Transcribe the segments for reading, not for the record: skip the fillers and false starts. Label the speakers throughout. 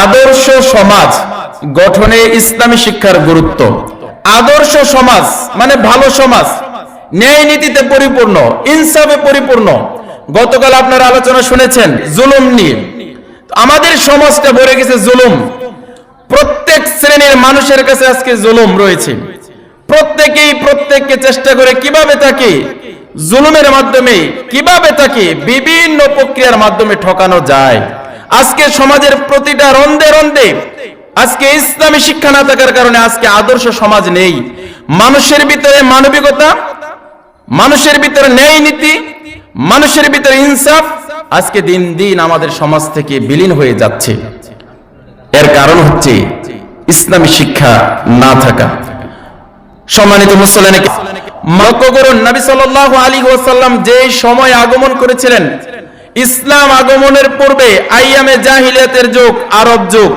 Speaker 1: আদর্শ সমাজ গঠনে ইসলামী শিক্ষার গুরুত্ব। আদর্শ সমাজ মানে ভালো সমাজ, ন্যায় নীতিতে পরিপূর্ণ, ইনসাফে পরিপূর্ণ। গতকাল আপনারা আলোচনা শুনেছেন জুলুম নিয়ে। আমাদের সমাজটা ভরে গেছে জুলুম। প্রত্যেক শ্রেণীর মানুষের কাছে আজকে জুলুম রয়েছে। প্রত্যেকেই প্রত্যেককে চেষ্টা করে কিভাবে তাকে জুলুমের মাধ্যমে, কিভাবে তাকে বিভিন্ন প্রক্রিয়ার মাধ্যমে ঠকানো যায়। আজকে সমাজের প্রতিটা রন্ধে রন্ধে আজকে ইসলামী শিক্ষা না থাকার কারণে আজকে আদর্শ সমাজ নেই। মানুষের ভিতরে মানবিকতা, মানুষের ভিতরে ন্যায় নীতি, মানুষের ভিতরে ইনসাফ আজকে দিন দিন আমাদের সমাজ থেকে বিলীন হয়ে যাচ্ছে। এর কারণ হচ্ছে ইসলামী শিক্ষা না থাকা। সম্মানিত মুসলিম, লক্ষ্য করুন নবী সাল্লাল্লাহু আলাইহি ওয়াসাল্লাম যে সময় আগমন করেছিলেন, ইসলাম আগমনের পূর্বে আইয়ামে জাহিলিয়াতের যুগ, আরব যুগ,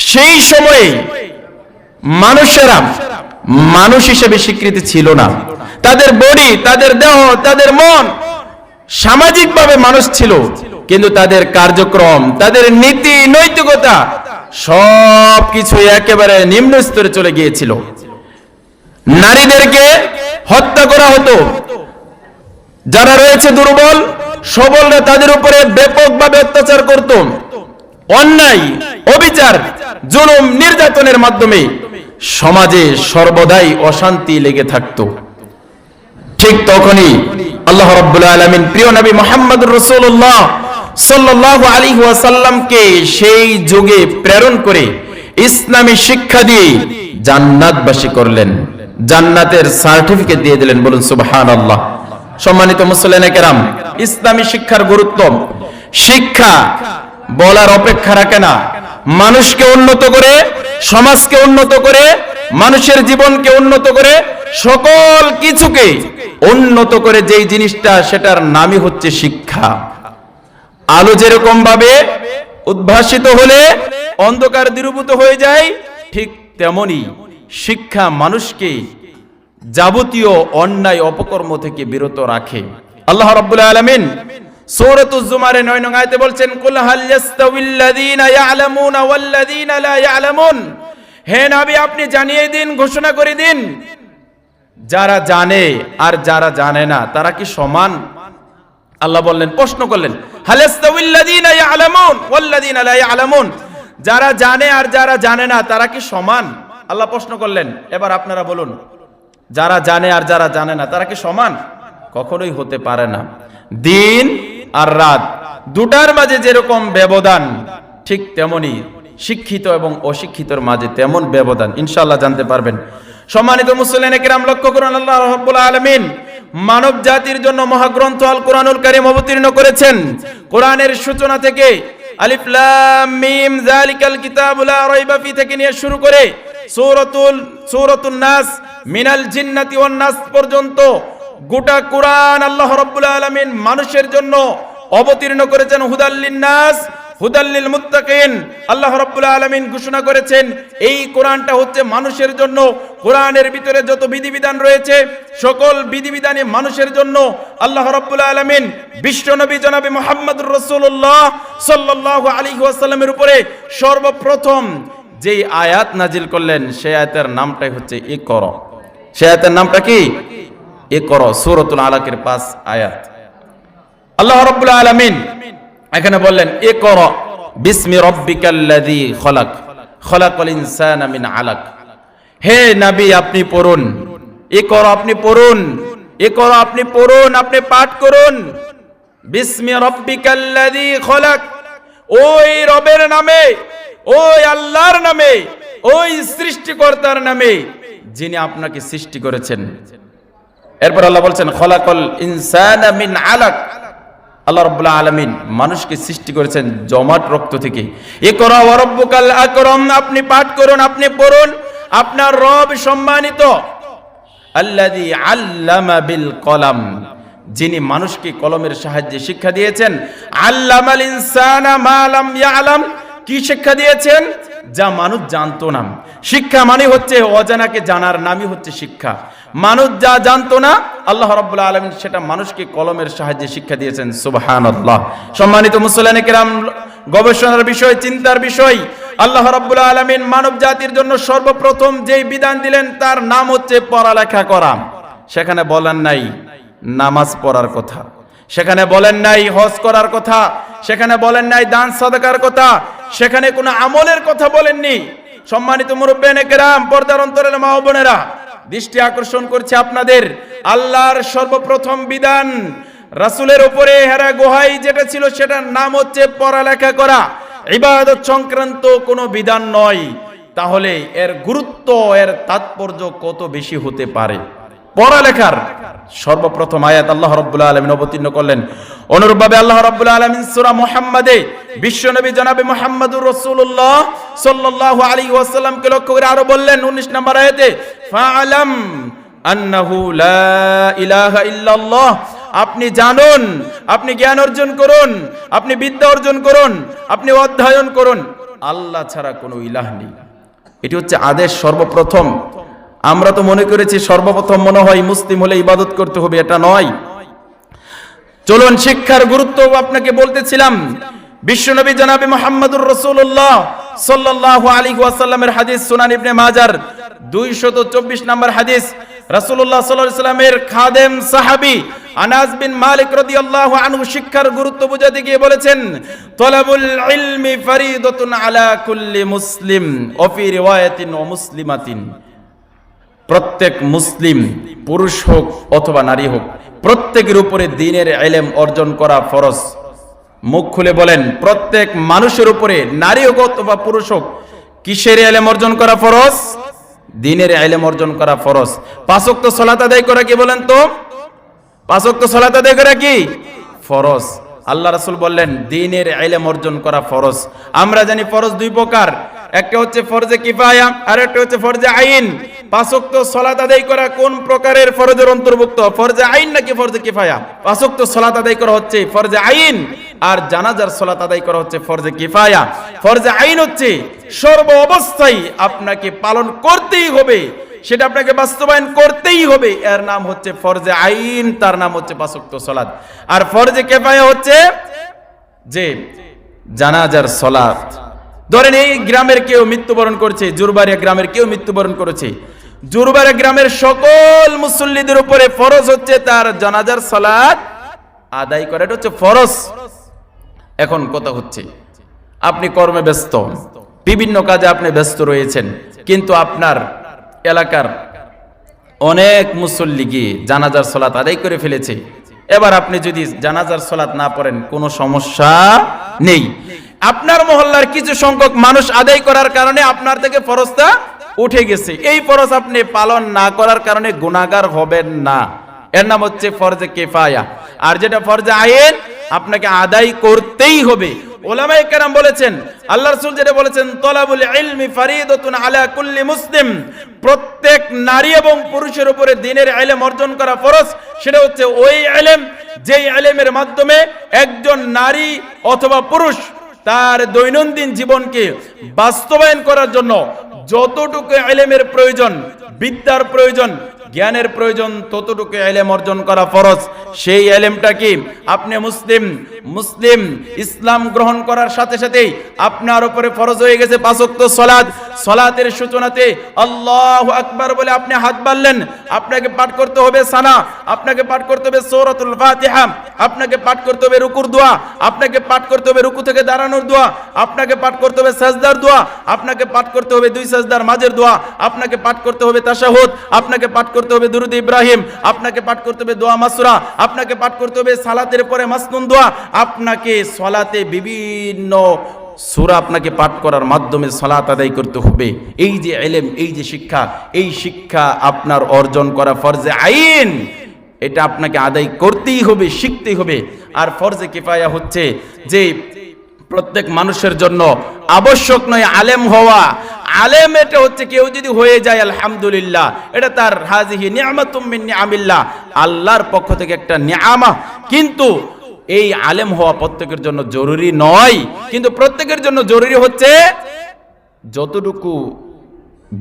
Speaker 1: সেই সময়ে মানুষেরা মানুষ হিসেবে স্বীকৃতি ছিল না। তাদের বডি, তাদের দেহ, তাদের মন সামাজিকভাবে মানুষ ছিল, কিন্তু তাদের কার্যক্রম, তাদের নীতি নৈতিকতা সবকিছু একেবারে নিম্ন স্তরে চলে গিয়েছিল। নারীদেরকে হত্যা করা হতো। যারা রয়েছে দুর্বল সবলরা তাদের উপরে ব্যাপকভাবে অত্যাচার করত। অন্যায়, অবিচার, জুলুম, নির্যাতনের মাধ্যমে সমাজে সর্বদাই অশান্তি লেগে থাকতো। ঠিক তখনই আল্লাহ রাব্বুল আলামিন প্রিয় নবী মুহাম্মদুর রাসূলুল্লাহ সাল্লাল্লাহু আলাইহি ওয়াসাল্লামকে সেই যুগে প্রেরণ করে ইসলামী শিক্ষা দিয়ে জান্নাতবাসী করলেন, জান্নাতের সার্টিফিকেট দিয়ে দিলেন। বলুন সুবহানাল্লাহ। সম্মানিত মুসলিম কেরাম, ইসলামী শিক্ষার গুরুত্ব, শিক্ষা বলার অপেক্ষা রাখে না। মানুষকে উন্নত করে, সমাজকে উন্নত করে, মানুষের জীবনকে উন্নত করে, সকল কিছুকে উন্নত করে যেই জিনিসটা, সেটার নামই হচ্ছে শিক্ষা। আলো যেরকম ভাবে উদ্ভাসিত হলে অন্ধকার দূরীভূত হয়ে যায়, ঠিক তেমনি শিক্ষা মানুষকে যাবতীয় অন্যায় অপকর্ম থেকে বিরত রাখে। আল্লাহ রাব্বুল আলামিন সূরাতুজ জুমারে 9 নং আয়াতে বলছেন, কুল হাল ইয়াস্তাউিল্লাযীনা ইয়ালামুনা ওয়াল্লাযীনা লা ইয়ালামুন। হে নবী, আপনি জানিয়ে দিন, ঘোষণা করে দিন, যারা জানে আর যারা জানে না তারা কি সমান? আল্লাহ বললেন, প্রশ্ন করলেন, হাল ইয়াস্তাউিল্লাযীনা ইয়ালামুন ওয়াল্লাযীনা লা ইয়ালামুন, যারা জানে আর যারা জানে না তারা কি সমান? আল্লাহ প্রশ্ন করলেন। এবার আপনারা বলুন, যারা জানে আর যারা জানে না তারা কি সমান? কখনোই হতে পারে না। দিন আর রাত দুটার মাঝে যেরকম ব্যবধান, ঠিক তেমনি শিক্ষিত এবং অশিক্ষিতর মাঝে তেমন ব্যবধান ইনশাআল্লাহ জানতে পারবেন। সম্মানিত মুসলিম কিরাম, লক্ষ্য করুন, আল্লাহ রাব্বুল আলামিন মানব জাতির জন্য মহাগ্রন্থ আল কোরআনুল কারীম অবতীর্ণ করেছেন। কোরআনের সূচনা থেকে আলিফ লাম মিম যালিকাল কিতাবু লা রাইবা ফি থেকে নিয়ে শুরু করে সূরাতুন নাস, মিনাল জিন্নাতি ওয়ান নাস পর্যন্ত গোটা কোরআন আল্লাহ রাব্বুল আলামিন মানুষের জন্য অবতীর্ণ করেছেন। হুদাল লিন-নাস হুদাল লিল মুত্তাকিন। আল্লাহ রাব্বুল আলামিন ঘোষণা করেছেন এই কোরআনটা হচ্ছে মানুষের জন্য। কোরআনের ভিতরে যত বিধিবিধান রয়েছে সকল বিধিবিধানে মানুষের জন্য আল্লাহ রাব্বুল আলামিন বিশ্ব নবী জনাবে মুহাম্মদুর রাসূলুল্লাহ সাল্লাল্লাহু আলাইহি ওয়াসাল্লামের উপরে সর্বপ্রথম যেই আয়াত নাজিল করলেন সেই আয়াতের নামটাই হচ্ছে ইকরা। সেই আয়াতের নামটা কি? ইকরা। সূরাতুল আলাকের 5 আয়াত। আল্লাহ রাব্বুল আলামিন এখানে বললেন, ইকরা বিসমি রাব্বিকাল্লাযী খলাক, খলাকাল ইনসানা মিন আলাক। হে নবী, আপনি পড়ুন, ইকরা, আপনি পড়ুন, ইকরা, আপনি পড়ুন, আপনি পাঠ করুন। বিসমি রাব্বিকাল্লাযী খলাক, ওই রবের নামে, ওই আল্লাহর নামে, ওই সৃষ্টিকর্তার নামে যিনি আপনাকে সৃষ্টি করেছেন। এরপর আল্লাহ বলছেন, খলাকাল ইনসানা মিন আলাক। আল্লাহ রাব্বুল আলামিন মানুষকে সৃষ্টি করেছেন জমাট রক্ত থেকে। ইকরা ওয়া রাব্বুকাল আকরাম, আপনি পাঠ করুন, আপনি পড়ুন, আপনার রব সম্মানিত। আল্লাযী আল্লামা বিল কলম, যিনি মানুষকে কলমের সাহায্যে শিক্ষা দিয়েছেন। আল্লামাল ইনসানা মা লাম ইয়ালাম, কি শিক্ষা দিয়েছেন? যা মানুষ জানতো না। শিক্ষা মানে হচ্ছে অজানাকে জানার নামই হচ্ছে শিক্ষা। মানুষ যা জানতো না, আল্লাহ রাব্বুল আলামিন সেটা মানুষকে কলমের সাহায্যে শিক্ষা দিয়েছেন। সুবহানাল্লাহ। সম্মানিত মুসলিম কিরাম, গবেষণার বিষয়, চিন্তার বিষয়, আল্লাহ রাব্বুল আলামিন মানব জাতির জন্য সর্বপ্রথম যেই বিধান দিলেন তার নাম হচ্ছে পড়ালেখা করা। সেখানে বলেন নাই নামাজ পড়ার কথা, সেখানে বলেন নাই হজ করার কথা, সেখানে বলেন নাই দান সাদাকার কথা, সেখানে কোনো আমলের কথা বলেননি। সম্মানিত মুরব্বিয়ানে কেরাম, পর্দার অন্তরের মা ও বোনেরা, দৃষ্টি আকর্ষণ করছে আপনাদের, আল্লাহর সর্বপ্রথম বিধান রাসূলের উপরে হেরা গোহাই যেটা ছিল সেটার নাম হচ্ছে পড়ালেখা করা। ইবাদত সংক্রান্ত কোনো বিধান নয়। তাহলে এর গুরুত্ব, এর তাৎপর্য কত বেশি হতে পারে। পড়ালেখার সর্বপ্রথম আয়াত আল্লাহ রাব্বুল আলামিন অবতীর্ণ করলেন। অনুরূপভাবে আল্লাহ রাব্বুল আলামিন সূরা মুহাম্মাদে বিশ্বনবী জনাবে মুহাম্মদুর রাসূলুল্লাহ সাল্লাল্লাহু আলাইহি ওয়াসাল্লামকে লক্ষ্য করে আরো বললেন 19 নম্বর আয়াতে, ফাআলাম আন্নাহু লা ইলাহা ইল্লাল্লাহ, আপনি জানুন, আপনি জ্ঞান অর্জন করুন, আপনি বিদ্যা অর্জন করুন, আপনি অধ্যয়ন করুন, আল্লাহ ছাড়া কোনো ইলাহ নেই। এটি হচ্ছে আদেশ সর্বপ্রথম। আমরা তো মনে করেছি সর্বপ্রথম মনে হয় মুসলিম হলে ইবাদত করতে হবে, এটা নয়। চলুন শিক্ষার গুরুত্ব আপনাকে বলতেছিলাম। বিশ্বনবী জনাবে মুহাম্মদুর রাসূলুল্লাহ সাল্লাল্লাহু আলাইহি ওয়াসাল্লামের হাদিস, সুনান ইবনে মাজার 224 নম্বর হাদিস, রাসূলুল্লাহ সাল্লাল্লাহু আলাইহি ওয়াসাল্লামের খাদেম সাহাবী আনাস বিন মালিক রাদিয়াল্লাহু আনহু শিক্ষার গুরুত্ব বুঝাতে গিয়ে বলেছেন, তলাবুল ইলমি ফরিদাতুন আলা কুল্লি মুসলিম ওয়া ফি রিওয়ায়াতিন ওয়া মুসলিমাতিন, প্রত্যেক মুসলিম পুরুষ হোক অথবা নারী হোক, প্রত্যেকের উপরে দ্বীনের ইলম অর্জন করা ফরজ। মুখ খুলে বলেন, প্রত্যেক মানুষের উপরে নারী হোক অথবা পুরুষ হোক কিসের ইলম অর্জন করা ফরজ? দ্বীনের ইলম অর্জন করা ফরজ। 5 ওয়াক্ত সালাত আদায় করা কি বলেন তো? 5 ওয়াক্ত সালাত আদায় করা কি ফরজ? আল্লাহ রাসূল বললেন দ্বীনের ইলম অর্জন করা ফরজ। আমরা জানি ফরজ দুই প্রকার, একটা হচ্ছে ফরজে কিফায়া আর একটা হচ্ছে ফরজে আইন। 5 ওয়াক্ত সালাত আদায় করা কোন প্রকারের ফরজের অন্তর্ভুক্ত, ফরজে আইন নাকি ফরজে কিফায়া? 5 ওয়াক্ত সালাত আদায় করা হচ্ছে ফরজে আইন, আর জানাজার সালাত আদায় করা হচ্ছে ফরজে কিফায়া। ফরজে আইন হচ্ছে সর্ব অবস্থায় আপনাকে পালন করতেই হবে, সেটা আপনাকে বাস্তবায়ন করতেই হবে, এর নাম হচ্ছে ফরজে আইন, তার নাম হচ্ছে 5 ওয়াক্ত সালাত। আর ফরজে কিফায়া হচ্ছে যে জানাজার সালাত। ধরেন এই গ্রামের কেউ মৃত্যুবরণ করেছে, জুরবাড়িয়া গ্রামের কেউ মৃত্যুবরণ করেছে, জুরবাড়িয়া গ্রামের সকল মুসল্লিদের উপরে ফরজ হচ্ছে তার জানাজার সালাত আদায় করা, এটা হচ্ছে ফরজ। এখন কথা হচ্ছে আপনি কর্মে ব্যস্ত, বিভিন্ন কাজে আপনি ব্যস্ত রয়েছেন, কিন্তু আপনার এলাকার অনেক মুসল্লি গিয়ে জানাজার সালাত আদায় করে ফেলেছে। এবার আপনি যদি জানাজার সালাত না পড়েন কোনো সমস্যা নেই, আপনার মহল্লার কিছু সংখ্যক মানুষ আদায় করার কারণে আপনার থেকে ফরজটা উঠে গেছে, এই ফরজ আপনি পালন না করার কারণে গুনাহগার হবেন না, এর নাম হচ্ছে ফরজে কিফায়া। আর যেটা ফরজে আইন আপনাকে আদায় করতেই হবে। উলামায়ে কেরাম বলেছেন, আল্লাহ রাসূল যেটা বলেছেন, তলাবুল ইলমি ফরিদাতুন আলা কুল্লি মুসলিম, প্রত্যেক নারী এবং পুরুষের উপরে দ্বীনের ইলম অর্জন করা ফরজ। সেটা হচ্ছে ওই ইলম যেই ইলমের মাধ্যমে একজন নারী অথবা পুরুষ তার দৈনন্দিন জীবনকে বাস্তবায়ন করার জন্য যতটুকু ইলমের প্রয়োজন, বিদ্যার প্রয়োজন, জ্ঞানের প্রয়োজন, ততটুকু ইলম অর্জন করা ফরজ। সেই ইলমটা কি? আপনি মুসলিম ইসলাম গ্রহণ করার সাথে সাথেই আপনার উপরে ফরজ হয়ে গেছে 5 ওয়াক্ত সালাত। সালাতের সূচনাতে আল্লাহু আকবার বলে আপনি হাত বাড়লেন, আপনাকে পাঠ করতে হবে সানা, আপনাকে পাঠ করতে হবে সূরাতুল ফাতিহা, আপনাকে পাঠ করতে হবে রুকুর দোয়া, আপনাকে পাঠ করতে হবে রুকু থেকে দাঁড়ানোর দোয়া, আপনাকে পাঠ করতে হবে সাজদার দোয়া, আপনাকে পাঠ করতে হবে 2 সাজদার মাঝের দোয়া, আপনাকে পাঠ করতে হবে তাশাহুদ, আপনাকে পাঠ করতে হবে দুরূদ ইব্রাহিম, আপনাকে পাঠ করতে হবে দোয়া মাসুরা, আপনাকে পাঠ করতে হবে সালাতের পরে মাসনুন দোয়া, আপনাকে সালাতে বিভিন্ন সূরা আপনাকে পাঠ করার মাধ্যমে সালাত আদায় করতে হবে। এই যে ইলম, এই যে শিক্ষা, এই শিক্ষা আপনার অর্জন করা ফরজে আইন, এটা আপনাকে আদায় করতেই হবে, শিখতেই হবে। আর ফরজে কিফায়া হচ্ছে যে প্রত্যেক মানুষের জন্য আবশ্যক নয় আলেম হওয়া। আলেম এটা হচ্ছে কেউ যদি হয়ে যায় আলহামদুলিল্লাহ, এটা তার হাজিহি নিয়ামাতুম মিন নিয়ামিল্লাহ, আল্লাহর পক্ষ থেকে একটা নিয়ামত। কিন্তু এই আলেম হওয়া প্রত্যেকের জন্য জরুরি নয়, কিন্তু প্রত্যেকের জন্য জরুরি হচ্ছে যতটুকু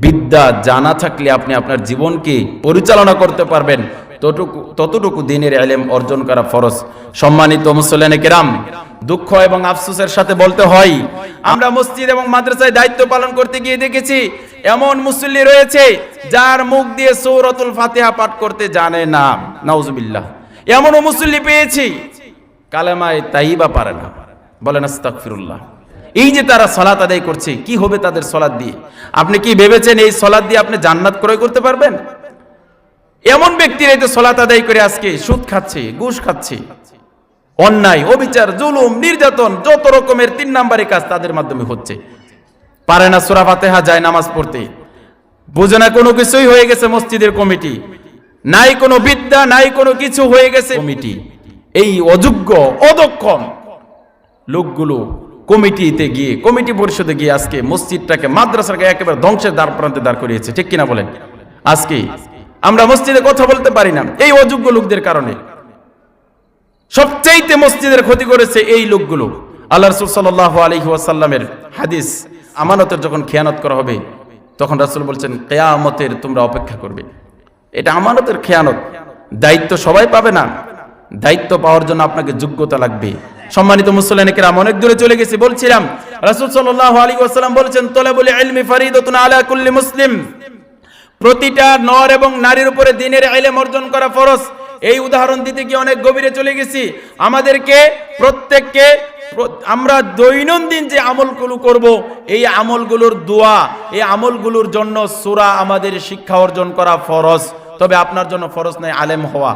Speaker 1: বিদ্যা জানা থাকলে আপনি আপনার জীবনকে পরিচালনা করতে পারবেন, ততটুকু দ্বীনের ইলম অর্জন করা ফরজ। সম্মানিত মুসল্লিয়ানে কেরাম, দুঃখ এবং আফসোসের সাথে বলতে হয়, আমরা মসজিদ এবং মাদ্রাসায় দায়িত্ব পালন করতে গিয়ে দেখেছি এমন মুসল্লি রয়েছে যার মুখ দিয়ে সূরাতুল ফাতিহা পাঠ করতে জানে না, নাউজুবিল্লাহ। এমনও মুসল্লি পেয়েছি কালেমায়ে তাইয়্যিবা পারে না, বলেন আস্তাগফিরুল্লাহ। এই যে তারা সালাত আদায় করছে, কি হবে তাদের সালাত দিয়ে? আপনি কি ভেবেছেন এই সালাত দিয়ে আপনি জান্নাত ক্রয় করতে পারবেন? এমন ব্যক্তিরা তো সালাত আদায় করে আজকে সুদ খাচ্ছে, ঘুষ খাচ্ছে, অন্যায়, অবিচার, জুলুম, নির্যাতন, যত রকমের 3 নাম্বারি কাজ তাদের মাধ্যমে হচ্ছে। পারে না সূরা ফাতিহা যায় নামাজ পড়তে, বুঝে না কোনো কিছুই, হয়ে গেছে মসজিদের কমিটি, নাই কোনো বিদ্যা, নাই কোনো কিছু, হয়ে গেছে কমিটি। এই অযোগ্য অদক্ষ লোকগুলো কমিটিতে গিয়ে, কমিটি পরিষদে গিয়ে আজকে মসজিদটাকে, মাদ্রাসাকে একেবারে ধ্বংসের দ্বার প্রান্তে দাঁড় করিয়েছে, ঠিক কিনা বলেন? আজকে আমরা মসজিদে কথা বলতে পারি না এই অযোগ্য লোকদের কারণে। সবচাইতে মসজিদের ক্ষতি করেছে এই লোকগুলো। আল্লাহ রাসূল সাল্লাল্লাহু আলাইহি ওয়াসাল্লামের হাদিস, আমানতের যখন খেয়ানত করা হবে তখন রাসূল বলছেন কিয়ামতের তোমরা অপেক্ষা করবে। এটা আমানতের খেয়ানত। দায়িত্ব সবাই পাবে না, দায়িত্ব পাওয়ার জন্য আপনাকে যোগ্যতা লাগবে। সম্মানিত মুসল্লিয়ানে কেরাম, অনেক দূরে চলে গেছি, বলছিলাম রাসূল সাল্লাল্লাহু আলাইহি ওয়াসাল্লাম বলেছেন তলাবুল ইলমি ফরিদাতুন আলা কুল্লি মুসলিম, প্রতিটা নর এবং নারীর উপরে দ্বীনের ইলম অর্জন করা ফরজ। এই উদাহরণ দিতে গিয়ে অনেক গভীরে চলে গেছি। আমাদেরকে প্রত্যেককে আমরা দৈনন্দিন যে আমলগুলো করব, এই আমলগুলোর দোয়া, এই আমলগুলোর জন্য সূরা আমাদের শিক্ষা অর্জন করা ফরজ। তবে আপনার জন্য ফরজ নয় আলেম হওয়া।